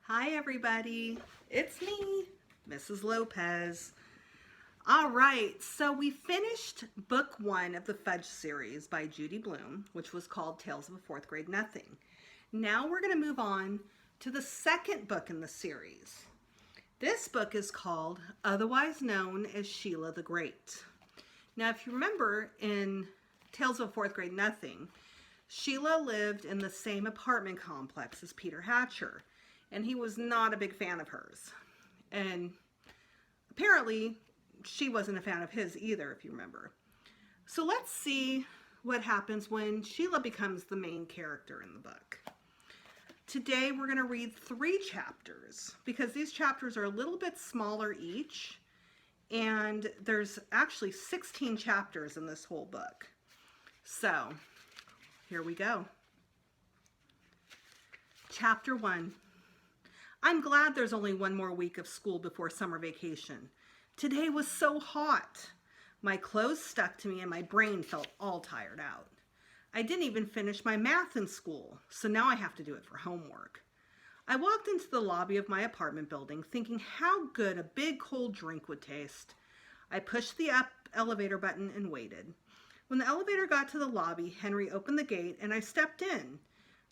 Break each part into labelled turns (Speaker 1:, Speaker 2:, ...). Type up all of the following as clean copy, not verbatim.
Speaker 1: Hi everybody, it's me, Mrs. Lopez. All right, so we finished book 1 of the Fudge series by Judy Blume, which was called Tales of a Fourth Grade Nothing. Now we're going to move on to the second book in the series. This book is called, otherwise known as Sheila the Great. Now if you remember in Tales of a Fourth Grade Nothing, Sheila lived in the same apartment complex as Peter Hatcher. And he was not a big fan of hers. And apparently, she wasn't a fan of his either, if you remember. So let's see what happens when Sheila becomes the main character in the book. Today, we're going to read 3 chapters, because these chapters are a little bit smaller each. And there's actually 16 chapters in this whole book. So, here we go. Chapter 1. I'm glad there's only one more week of school before summer vacation. Today was so hot. My clothes stuck to me and my brain felt all tired out. I didn't even finish my math in school, so now I have to do it for homework. I walked into the lobby of my apartment building thinking how good a big cold drink would taste. I pushed the up elevator button and waited. When the elevator got to the lobby, Henry opened the gate and I stepped in.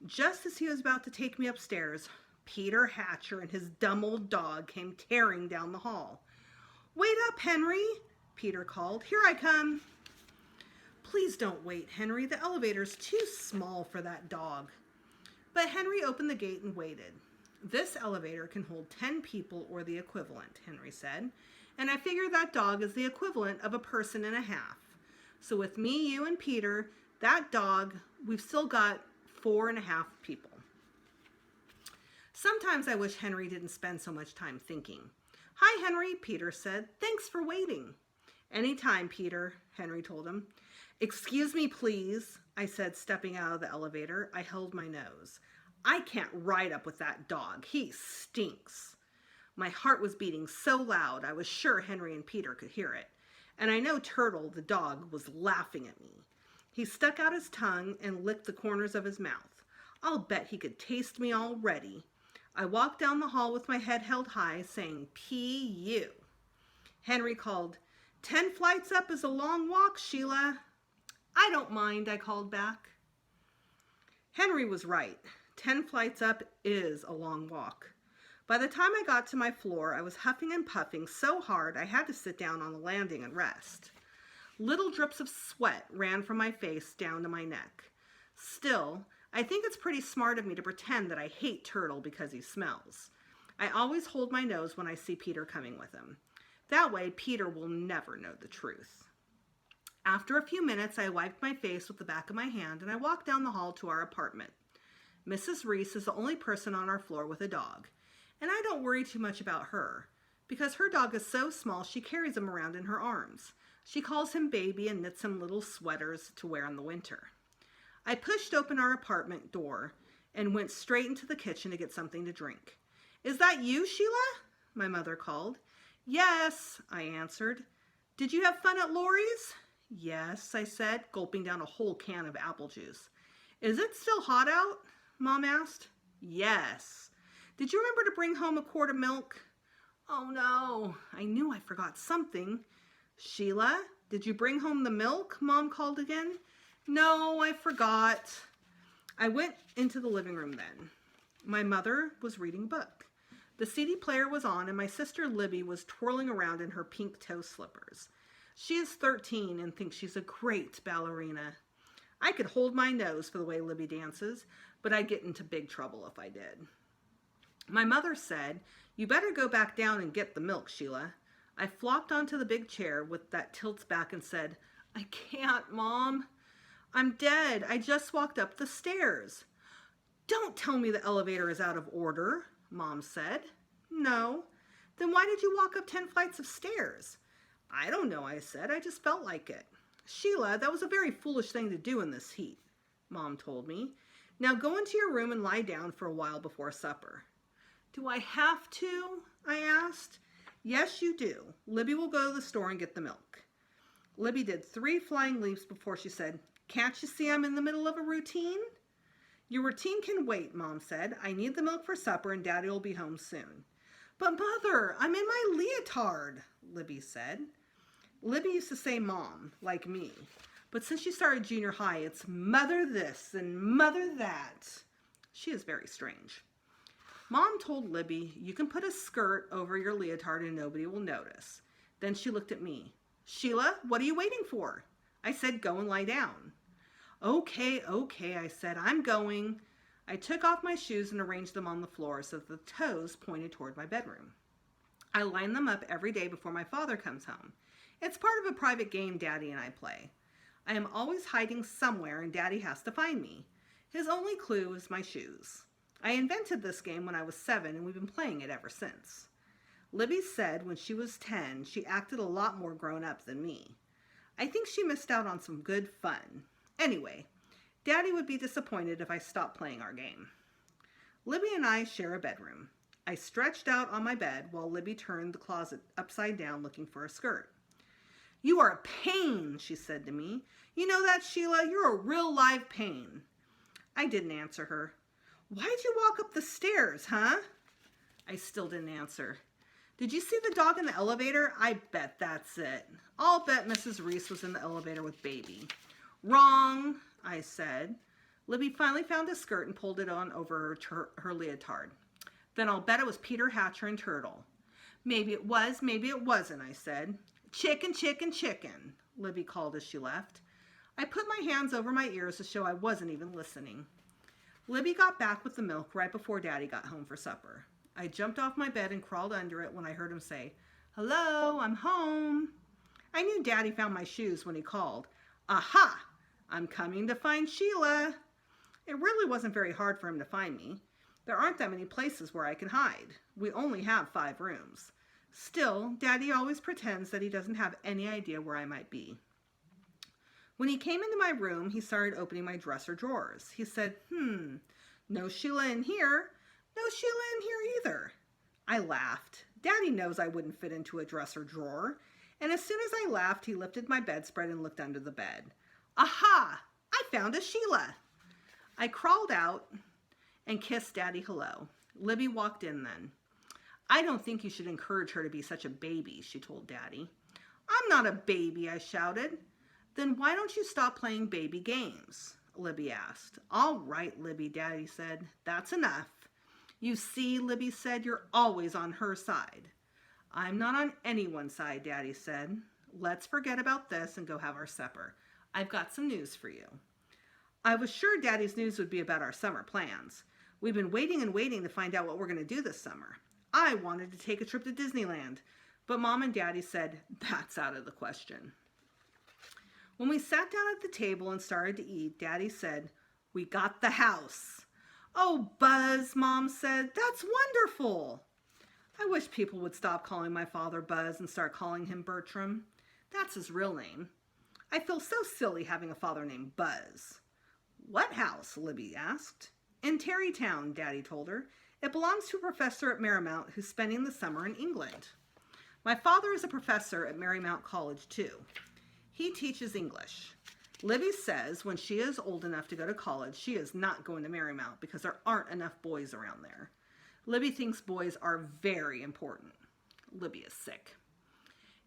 Speaker 1: Just as he was about to take me upstairs, Peter Hatcher and his dumb old dog came tearing down the hall. "Wait up, Henry," Peter called. "Here I come." "Please don't wait, Henry. The elevator's too small for that dog." But Henry opened the gate and waited. "This elevator can hold 10 people or the equivalent," Henry said. "And I figure that dog is the equivalent of a person and a half. So with me, you, and Peter, that dog, we've still got 4.5 people." Sometimes I wish Henry didn't spend so much time thinking. "Hi, Henry," Peter said. "Thanks for waiting." "Anytime, Peter," Henry told him. "Excuse me, please," I said, stepping out of the elevator. I held my nose. "I can't ride up with that dog. He stinks." My heart was beating so loud I was sure Henry and Peter could hear it. And I know Turtle, the dog, was laughing at me. He stuck out his tongue and licked the corners of his mouth. I'll bet he could taste me already. I walked down the hall with my head held high, saying, "P.U." Henry called, "10 flights up is a long walk, Sheila." "I don't mind," I called back. Henry was right. 10 flights up is a long walk. By the time I got to my floor, I was huffing and puffing so hard I had to sit down on the landing and rest. Little drips of sweat ran from my face down to my neck. Still, I think it's pretty smart of me to pretend that I hate Turtle because he smells. I always hold my nose when I see Peter coming with him. That way, Peter will never know the truth. After a few minutes, I wiped my face with the back of my hand and I walked down the hall to our apartment. Mrs. Reese is the only person on our floor with a dog, and I don't worry too much about her, because her dog is so small she carries him around in her arms. She calls him baby and knits him little sweaters to wear in the winter. I pushed open our apartment door and went straight into the kitchen to get something to drink. "Is that you, Sheila?" my mother called. "Yes," I answered. "Did you have fun at Laurie's?" "Yes," I said, gulping down a whole can of apple juice. "Is it still hot out?" Mom asked. "Yes." "Did you remember to bring home a quart of milk?" "Oh no, I knew I forgot something." "Sheila, did you bring home the milk?" Mom called again. "No, I forgot." I went into the living room then. My mother was reading a book. The CD player was on and my sister Libby was twirling around in her pink toe slippers. She is 13 and thinks she's a great ballerina. I could hold my nose for the way Libby dances, but I'd get into big trouble if I did. My mother said, "You better go back down and get the milk, Sheila." I flopped onto the big chair with that tilts back and said, "I can't, Mom. I'm dead. I just walked up the stairs." "Don't tell me the elevator is out of order," Mom said. "No." "Then why did you walk up 10 flights of stairs?" "I don't know," I said. "I just felt like it." "Sheila, that was a very foolish thing to do in this heat," Mom told me. "Now go into your room and lie down for a while before supper." "Do I have to?" I asked. "Yes, you do. Libby will go to the store and get the milk." Libby did 3 flying leaps before she said, "Can't you see I'm in the middle of a routine?" Your routine can wait, Mom said. I need the milk for supper and Daddy will be home soon. But Mother, I'm in my leotard, Libby said. Libby used to say Mom, like me. But since she started junior high, it's Mother this and Mother that. She is very strange. Mom told Libby, you can put a skirt over your leotard and nobody will notice. Then she looked at me. Sheila, what are you waiting for? I said, go and lie down. Okay, I said, I'm going. I took off my shoes and arranged them on the floor so that the toes pointed toward my bedroom. I line them up every day before my father comes home. It's part of a private game Daddy and I play. I am always hiding somewhere and Daddy has to find me. His only clue is my shoes. I invented this game when I was 7 and we've been playing it ever since. Libby said when she was 10, she acted a lot more grown up than me. I think she missed out on some good fun. Anyway, Daddy would be disappointed if I stopped playing our game. Libby and I share a bedroom. I stretched out on my bed while Libby turned the closet upside down looking for a skirt. You are a pain, she said to me. You know that, Sheila? You're a real live pain. I didn't answer her. Why'd you walk up the stairs, huh? I still didn't answer. Did you see the dog in the elevator? I bet that's it. I'll bet Mrs. Reese was in the elevator with Baby. Wrong, I said. Libby finally found a skirt and pulled it on over her leotard. Then I'll bet it was Peter Hatcher and Turtle. Maybe it was, maybe it wasn't, I said. Chicken, chicken, chicken, Libby called as she left. I put my hands over my ears to show I wasn't even listening. Libby got back with the milk right before Daddy got home for supper. I jumped off my bed and crawled under it when I heard him say, Hello, I'm home. I knew Daddy found my shoes when he called. Aha! I'm coming to find Sheila. It really wasn't very hard for him to find me. There aren't that many places where I can hide. We only have 5 rooms. Still, Daddy always pretends that he doesn't have any idea where I might be. When he came into my room, he started opening my dresser drawers. He said, no Sheila in here. No Sheila in here either. I laughed. Daddy knows I wouldn't fit into a dresser drawer. And as soon as I laughed, he lifted my bedspread and looked under the bed. Aha! I found a Sheila. I crawled out and kissed Daddy hello. Libby walked in then. I don't think you should encourage her to be such a baby, she told Daddy. I'm not a baby, I shouted. Then why don't you stop playing baby games? Libby asked. All right, Libby, Daddy said. That's enough. You see, Libby said, you're always on her side. I'm not on anyone's side, Daddy said. Let's forget about this and go have our supper. I've got some news for you. I was sure Daddy's news would be about our summer plans. We've been waiting and waiting to find out what we're going to do this summer. I wanted to take a trip to Disneyland, but Mom and Daddy said, that's out of the question. When we sat down at the table and started to eat, Daddy said, we got the house. Oh, Buzz, Mom said, that's wonderful. I wish people would stop calling my father Buzz and start calling him Bertram. That's his real name. I feel so silly having a father named Buzz. What house? Libby asked. In Terrytown, Daddy told her. It belongs to a professor at Marymount who's spending the summer in England. My father is a professor at Marymount College, too. He teaches English. Libby says when she is old enough to go to college, she is not going to Marymount because there aren't enough boys around there. Libby thinks boys are very important. Libby is sick.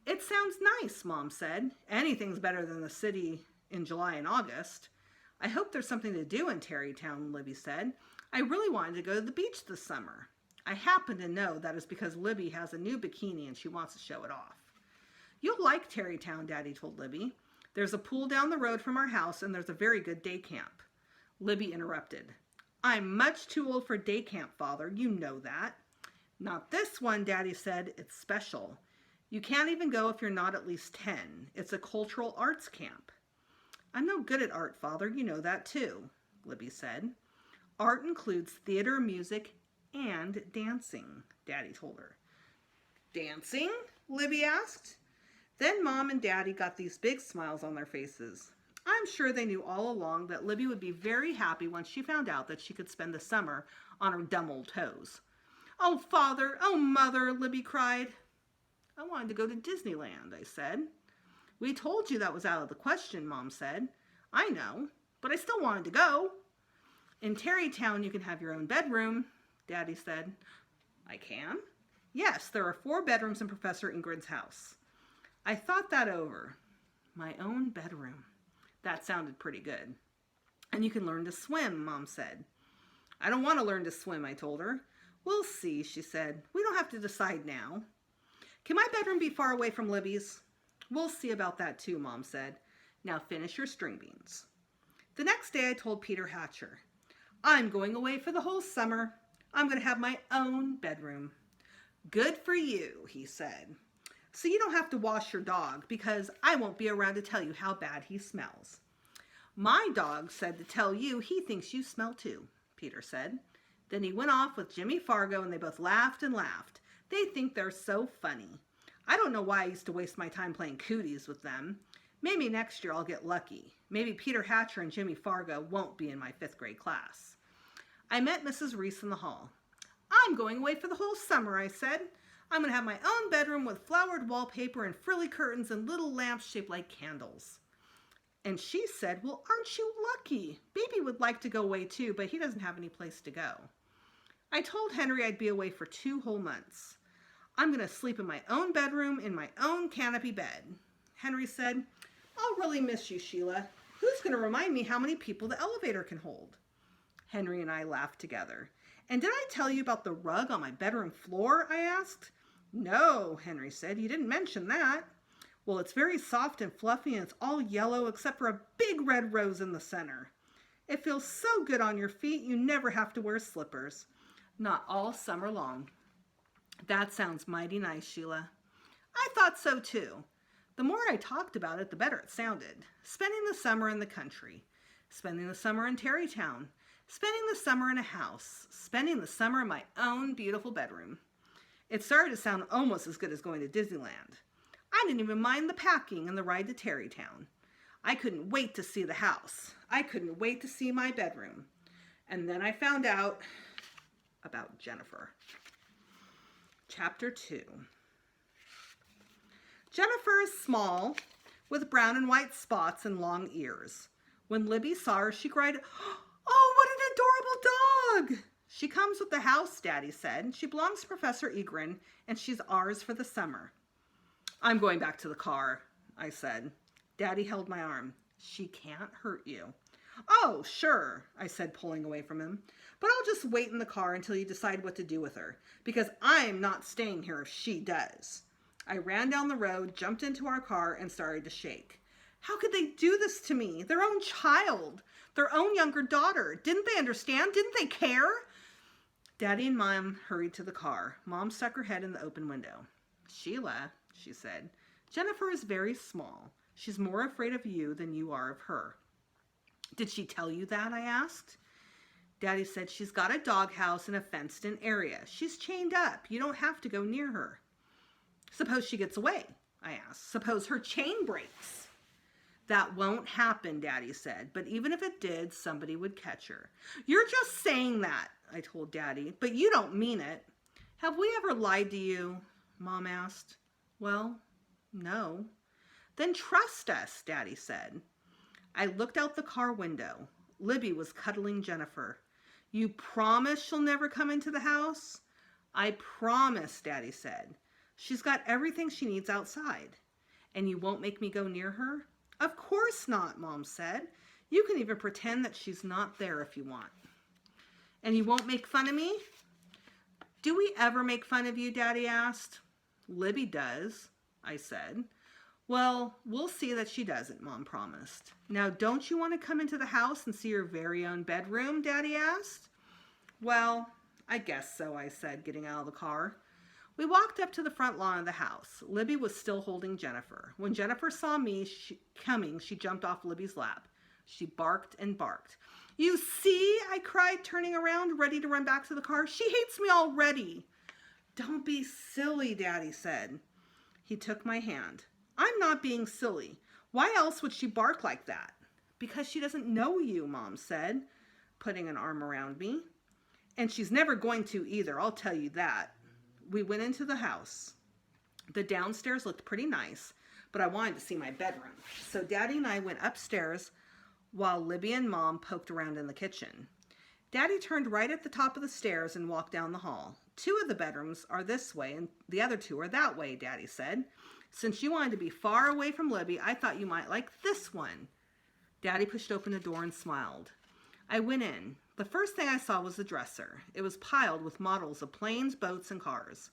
Speaker 1: It sounds nice, Mom said. Anything's better than the city in July and August. I hope there's something to do in Terrytown, Libby said. I really wanted to go to the beach this summer. I happen to know that is because Libby has a new bikini and she wants to show it off. You'll like Terrytown, Daddy told Libby. There's a pool down the road from our house and there's a very good day camp. Libby interrupted. I'm much too old for day camp, Father. You know that. Not this one, Daddy said. It's special. You can't even go if you're not at least 10. It's a cultural arts camp. I'm no good at art, Father. You know that too, Libby said. Art includes theater, music, and dancing, Daddy told her. Dancing? Libby asked. Then Mom and Daddy got these big smiles on their faces. I'm sure they knew all along that Libby would be very happy once she found out that she could spend the summer on her dumb old toes. Oh, Father, oh, Mother, Libby cried. I wanted to go to Disneyland, I said. We told you that was out of the question, Mom said. I know, but I still wanted to go. In Tarrytown, you can have your own bedroom, Daddy said. I can? Yes, there are 4 bedrooms in Professor Ingrid's house. I thought that over. My own bedroom. That sounded pretty good. And you can learn to swim, Mom said. I don't want to learn to swim, I told her. We'll see, she said. We don't have to decide now. Can my bedroom be far away from Libby's? We'll see about that too, Mom said. Now finish your string beans. The next day I told Peter Hatcher, I'm going away for the whole summer. I'm going to have my own bedroom. Good for you, he said. So you don't have to wash your dog because I won't be around to tell you how bad he smells. My dog said to tell you he thinks you smell too, Peter said. Then he went off with Jimmy Fargo and they both laughed and laughed. They think they're so funny. I don't know why I used to waste my time playing cooties with them. Maybe next year I'll get lucky. Maybe Peter Hatcher and Jimmy Fargo won't be in my 5th grade class. I met Mrs. Reese in the hall. I'm going away for the whole summer, I said. I'm going to have my own bedroom with flowered wallpaper and frilly curtains and little lamps shaped like candles. And she said, well, aren't you lucky? Baby would like to go away too, but he doesn't have any place to go. I told Henry I'd be away for 2 whole months. I'm going to sleep in my own bedroom in my own canopy bed. Henry said, I'll really miss you, Sheila. Who's going to remind me how many people the elevator can hold? Henry and I laughed together. And did I tell you about the rug on my bedroom floor? I asked. No, Henry said. You didn't mention that. Well, it's very soft and fluffy and it's all yellow except for a big red rose in the center. It feels so good on your feet you never have to wear slippers. Not all summer long. That sounds mighty nice, Sheila. I thought so too. The more I talked about it, the better it sounded. Spending the summer in the country. Spending the summer in Tarrytown. Spending the summer in a house. Spending the summer in my own beautiful bedroom. It started to sound almost as good as going to Disneyland. I didn't even mind the packing and the ride to Tarrytown. I couldn't wait to see the house. I couldn't wait to see my bedroom. And then I found out about Jennifer. Chapter 2. Jennifer is small, with brown and white spots and long ears. When Libby saw her, she cried, Oh, what an adorable dog! She comes with the house, Daddy said. She belongs to Professor Egrin, and she's ours for the summer. I'm going back to the car, I said. Daddy held my arm. She can't hurt you. Oh, sure, I said, pulling away from him. But I'll just wait in the car until you decide what to do with her, because I'm not staying here if she does. I ran down the road, jumped into our car, and started to shake. How could they do this to me? Their own child, their own younger daughter. Didn't they understand? Didn't they care? Daddy and Mom hurried to the car. Mom stuck her head in the open window. Sheila, she said, Jennifer is very small. She's more afraid of you than you are of her. Did she tell you that? I asked. Daddy said she's got a doghouse in a fenced-in area. She's chained up. You don't have to go near her. Suppose she gets away, I asked. Suppose her chain breaks. That won't happen, Daddy said. But even if it did, somebody would catch her. You're just saying that, I told Daddy, but you don't mean it. Have we ever lied to you? Mom asked. Well, no. Then trust us, Daddy said. I looked out the car window. Libby was cuddling Jennifer. You promise she'll never come into the house? I promise, Daddy said. She's got everything she needs outside. And you won't make me go near her? Of course not, Mom said. You can even pretend that she's not there if you want. And you won't make fun of me? Do we ever make fun of you, Daddy asked. Libby does, I said. Well, we'll see that she doesn't, Mom promised. Now, don't you want to come into the house and see your very own bedroom, Daddy asked. Well, I guess so, I said, getting out of the car. We walked up to the front lawn of the house. Libby was still holding Jennifer. When Jennifer saw me coming, she jumped off Libby's lap. She barked and barked. You see, I cried, turning around, ready to run back to the car. She hates me already. Don't be silly, Daddy said. He took my hand. I'm not being silly. Why else would she bark like that? Because she doesn't know you, Mom said, putting an arm around me. And she's never going to either, I'll tell you that. We went into the house. The downstairs looked pretty nice, but I wanted to see my bedroom. So Daddy and I went upstairs while Libby and Mom poked around in the kitchen. Daddy turned right at the top of the stairs and walked down the hall. 2 of the bedrooms are this way and the other 2 are that way, Daddy said. Since you wanted to be far away from Libby, I thought you might like this one. Daddy pushed open the door and smiled. I went in. The first thing I saw was the dresser. It was piled with models of planes, boats, and cars.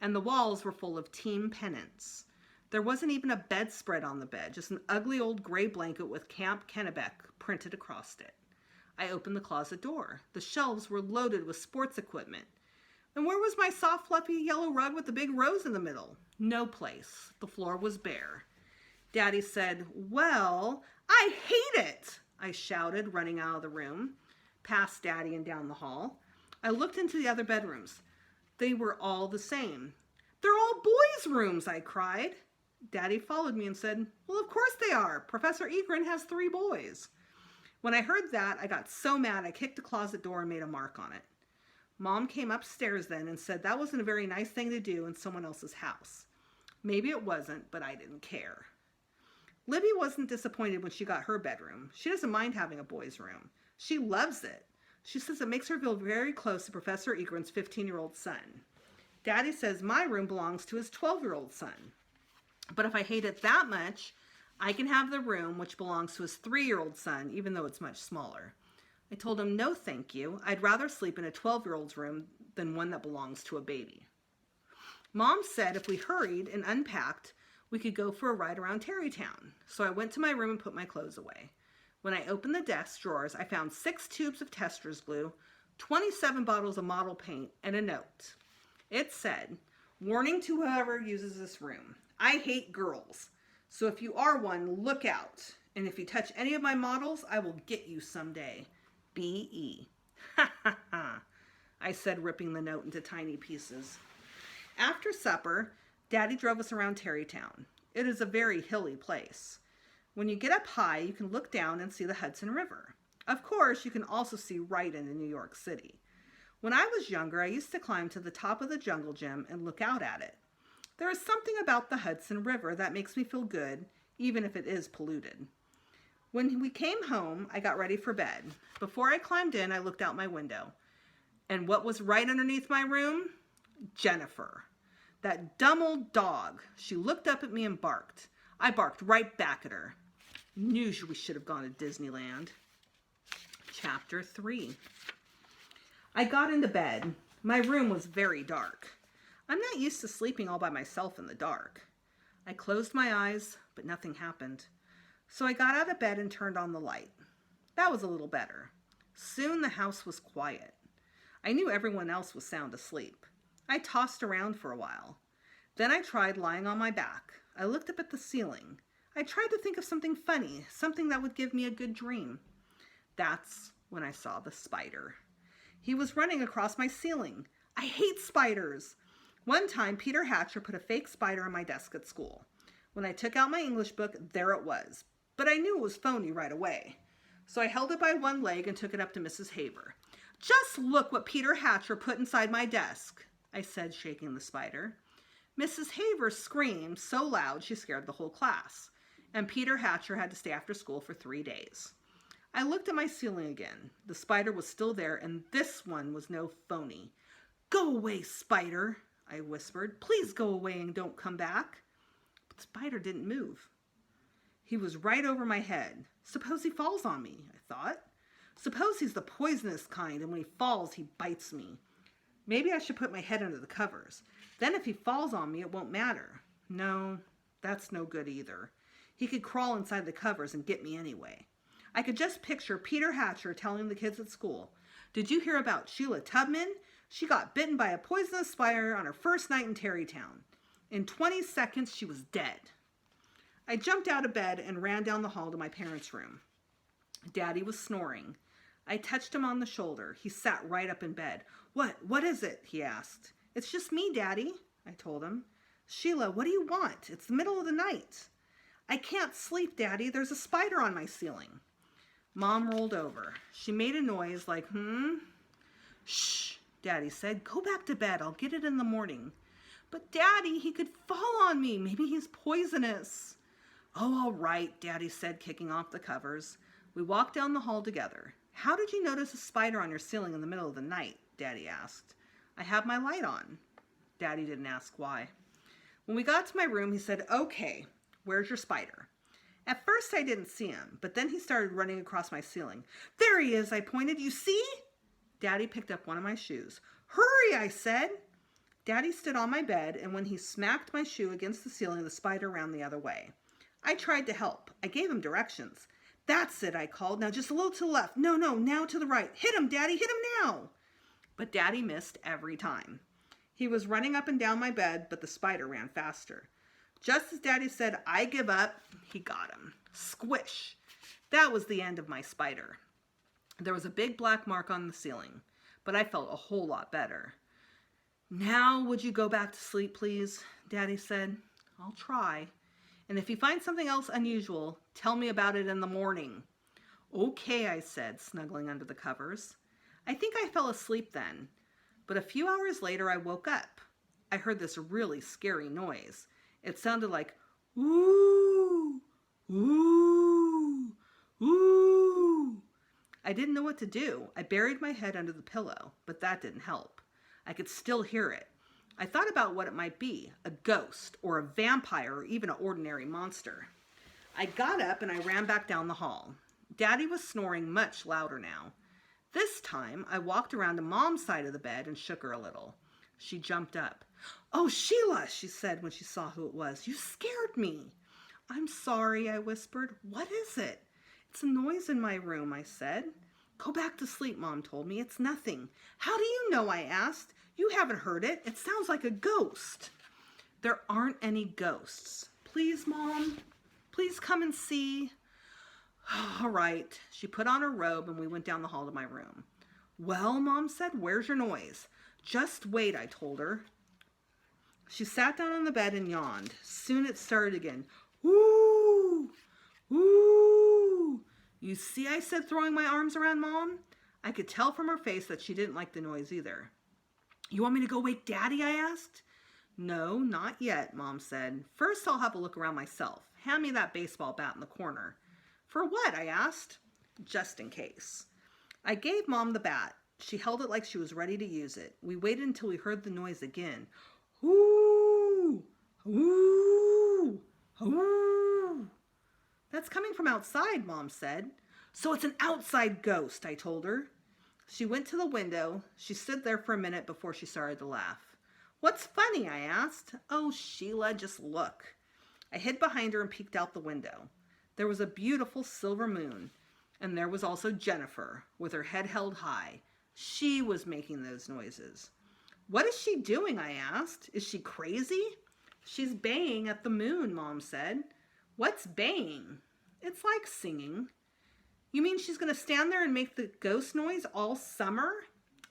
Speaker 1: And the walls were full of team pennants. There wasn't even a bedspread on the bed, just an ugly old gray blanket with Camp Kennebec printed across it. I opened the closet door. The shelves were loaded with sports equipment. And where was my soft, fluffy yellow rug with the big rose in the middle? No place. The floor was bare. Daddy said, "Well, I hate it!" I shouted, running out of the room, past Daddy and down the hall. I looked into the other bedrooms. They were all the same. "They're all boys' rooms," I cried. Daddy followed me and said, "Well, of course they are. Professor Egren has 3 boys." When I heard that, I got so mad I kicked the closet door and made a mark on it. Mom came upstairs then and said that wasn't a very nice thing to do in someone else's house. Maybe it wasn't, but I didn't care. Libby wasn't disappointed when she got her bedroom. She doesn't mind having a boys' room. She loves it. She says it makes her feel very close to Professor Egren's 15-year-old son. Daddy says my room belongs to his 12-year-old son. But if I hate it that much, I can have the room which belongs to his 3-year-old son, even though it's much smaller. I told him, no thank you. I'd rather sleep in a 12-year-old's room than one that belongs to a baby. Mom said if we hurried and unpacked, we could go for a ride around Tarrytown. So I went to my room and put my clothes away. When I opened the desk drawers, I found 6 tubes of Tester's glue, 27 bottles of model paint, and a note. It said, "Warning to whoever uses this room. I hate girls. So if you are one, look out. And if you touch any of my models, I will get you someday. B.E." Ha ha ha, I said, ripping the note into tiny pieces. After supper, Daddy drove us around Tarrytown. It is a very hilly place. When you get up high, you can look down and see the Hudson River. Of course, you can also see right into New York City. When I was younger, I used to climb to the top of the jungle gym and look out at it. There is something about the Hudson River that makes me feel good, even if it is polluted. When we came home, I got ready for bed. Before I climbed in, I looked out my window. And what was right underneath my room? Jennifer. That dumb old dog. She looked up at me and barked. I barked right back at her. Knew we should have gone to Disneyland. Chapter 3. I got into bed. My room was very dark. I'm not used to sleeping all by myself in the dark. I closed my eyes, but nothing happened. So I got out of bed and turned on the light. That was a little better. Soon the house was quiet. I knew everyone else was sound asleep. I tossed around for a while. Then I tried lying on my back. I looked up at the ceiling. I tried to think of something funny, something that would give me a good dream. That's when I saw the spider. He was running across my ceiling. I hate spiders. One time, Peter Hatcher put a fake spider on my desk at school. When I took out my English book, there it was. But I knew it was phony right away. So I held it by one leg and took it up to Mrs. Haver. "Just look what Peter Hatcher put inside my desk," I said, shaking the spider. Mrs. Haver screamed so loud she scared the whole class. And Peter Hatcher had to stay after school for 3 days. I looked at my ceiling again. The spider was still there, and this one was no phony. "Go away, spider," I whispered. "Please go away and don't come back." But the spider didn't move. He was right over my head. Suppose he falls on me, I thought. Suppose he's the poisonous kind, and when he falls, he bites me. Maybe I should put my head under the covers. Then if he falls on me, it won't matter. No, that's no good either. He could crawl inside the covers and get me anyway. I could just picture Peter Hatcher telling the kids at school, "Did you hear about Sheila Tubman? She got bitten by a poisonous spider on her first night in Tarrytown. In 20 seconds, she was dead." I jumped out of bed and ran down the hall to my parents' room. Daddy was snoring. I touched him on the shoulder. He sat right up in bed. What is it?" he asked. "It's just me, Daddy," I told him. "Sheila, what do you want? It's the middle of the night." "I can't sleep, Daddy. There's a spider on my ceiling." Mom rolled over. She made a noise like, "Shh," Daddy said. "Go back to bed. I'll get it in the morning." "But Daddy, he could fall on me. Maybe he's poisonous." "Oh, all right," Daddy said, kicking off the covers. We walked down the hall together. How did you notice a spider on your ceiling in the middle of the night? Daddy asked. I have my light on. Daddy didn't ask why. When we got to my room, he said, okay, where's your spider? At first, I didn't see him, but then he started running across my ceiling. There he is, I pointed. You see? Daddy picked up one of my shoes. Hurry, I said. Daddy stood on my bed, and when he smacked my shoe against the ceiling, the spider ran the other way. I tried to help. I gave him directions. That's it, I called. Now just a little to the left. No, now to the right. Hit him, Daddy, hit him now. But Daddy missed every time. He was running up and down my bed, but the spider ran faster. Just as Daddy said, I give up, he got him. Squish. That was the end of my spider. There was a big black mark on the ceiling, but I felt a whole lot better. Now, would you go back to sleep, please? Daddy said. I'll try. And if you find something else unusual, tell me about it in the morning. Okay, I said, snuggling under the covers. I think I fell asleep then, but a few hours later I woke up. I heard this really scary noise. It sounded like, ooh, ooh, ooh. I didn't know what to do. I buried my head under the pillow, but that didn't help. I could still hear it. I thought about what it might be, a ghost or a vampire or even an ordinary monster. I got up and I ran back down the hall. Daddy was snoring much louder now. This time I walked around to Mom's side of the bed and shook her a little. She jumped up. Oh, Sheila, she said when she saw who it was. You scared me. I'm sorry, I whispered. What is it? It's a noise in my room, I said. Go back to sleep, Mom told me. It's nothing. How do you know? I asked. You haven't heard it. It sounds like a ghost. There aren't any ghosts. Please, Mom. Please come and see. All right. She put on her robe and we went down the hall to my room. Well, Mom said, where's your noise? Just wait, I told her. She sat down on the bed and yawned. Soon it started again. Woo! Woo! You see, I said, throwing my arms around Mom. I could tell from her face that she didn't like the noise either. You want me to go wake Daddy? I asked. No, not yet, Mom said. First, I'll have a look around myself. Hand me that baseball bat in the corner. For what? I asked. Just in case. I gave Mom the bat. She held it like she was ready to use it. We waited until we heard the noise again. Ooh! Ooh! Ooh! That's coming from outside, Mom said. So it's an outside ghost, I told her. She went to the window. She stood there for a minute before she started to laugh. What's funny? I asked. Oh, Sheila, just look. I hid behind her and peeked out the window. There was a beautiful silver moon, and there was also Jennifer, with her head held high. She was making those noises. What is she doing? I asked. Is she crazy? She's baying at the moon, Mom said. What's baying? It's like singing. You mean she's going to stand there and make the ghost noise all summer?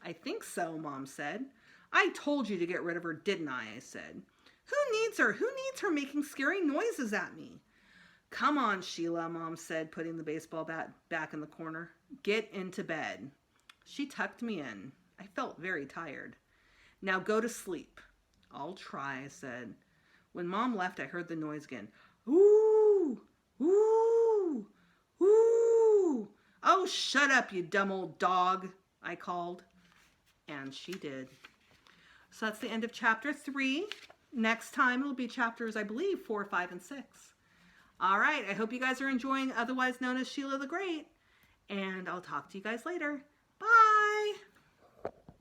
Speaker 1: I think so, Mom said. I told you to get rid of her, didn't I? I said. Who needs her? Who needs her making scary noises at me? Come on, Sheila, Mom said, putting the baseball bat back in the corner. Get into bed. She tucked me in. I felt very tired. Now go to sleep. I'll try, I said. When Mom left, I heard the noise again. Ooh! Ooh! Ooh! Oh, shut up, you dumb old dog, I called. And she did. So that's the end of chapter 3. Next time it'll be chapters, I believe, 4, 5, and 6. All right, I hope you guys are enjoying Otherwise Known as Sheila the Great. And I'll talk to you guys later. Bye!